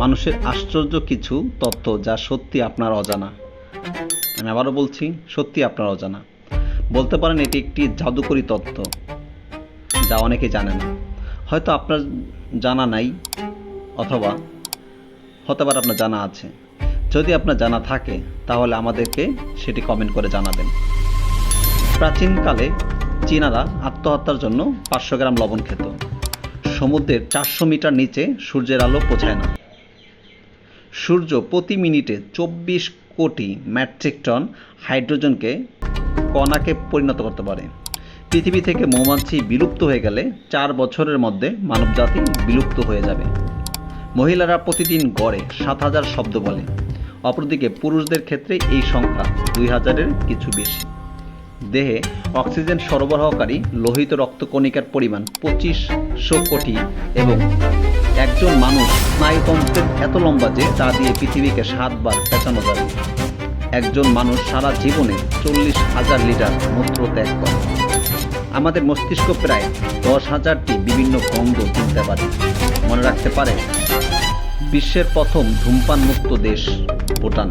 মানুষের আশ্চর্য কিছু তথ্য যা সত্যি আপনার অজানা। আমি আবারও বলছি, সত্যি আপনার অজানা। বলতে পারেন এটি একটি জাদুকরী তথ্য যা অনেকে জানে না। হয়তো আপনার জানা নাই, অথবা হতে পারে আপনার জানা আছে। যদি আপনার জানা থাকে তাহলে আমাদেরকে সেটি কমেন্ট করে জানাবেন। প্রাচীনকালে চীনারা আত্মহত্যার জন্য 500 গ্রাম লবণ খেত। সমুদ্রের 400 মিটার নিচে সূর্যের আলো পৌঁছায় না। সূর্য প্রতি মিনিটে 24 কোটি মেট্রিক টন হাইড্রোজেনকে কণাকে পরিণত করতে পারে। পৃথিবী থেকে মৌমাছি বিলুপ্ত হয়ে গেলে 4 বছরের মধ্যে মানবজাতি বিলুপ্ত হয়ে যাবে। মহিলারা প্রতিদিন গড়ে 7000 শব্দ বলে। অপরদিকে পুরুষদের ক্ষেত্রে এই সংখ্যা 2000-এর কিছু বেশি। দেহে অক্সিজেন সরবরাহকারী লোহিত রক্তকণিকার পরিমাণ 2500 কোটি এবং একজন মানুষ স্নায়ুতন্ত্রের এত লম্বা যে তা দিয়ে পৃথিবীকে 7 বার পেঁচানো যাবে। একজন মানুষ সারা জীবনে 40,000 লিটার মূত্র ত্যাগ করে। আমাদের মস্তিষ্ক প্রায় 10,000টি বিভিন্ন গন্ধ চিনতে পারে। মনে রাখতে পারে বিশ্বের প্রথম ধূমপান মুক্ত দেশ ভুটান।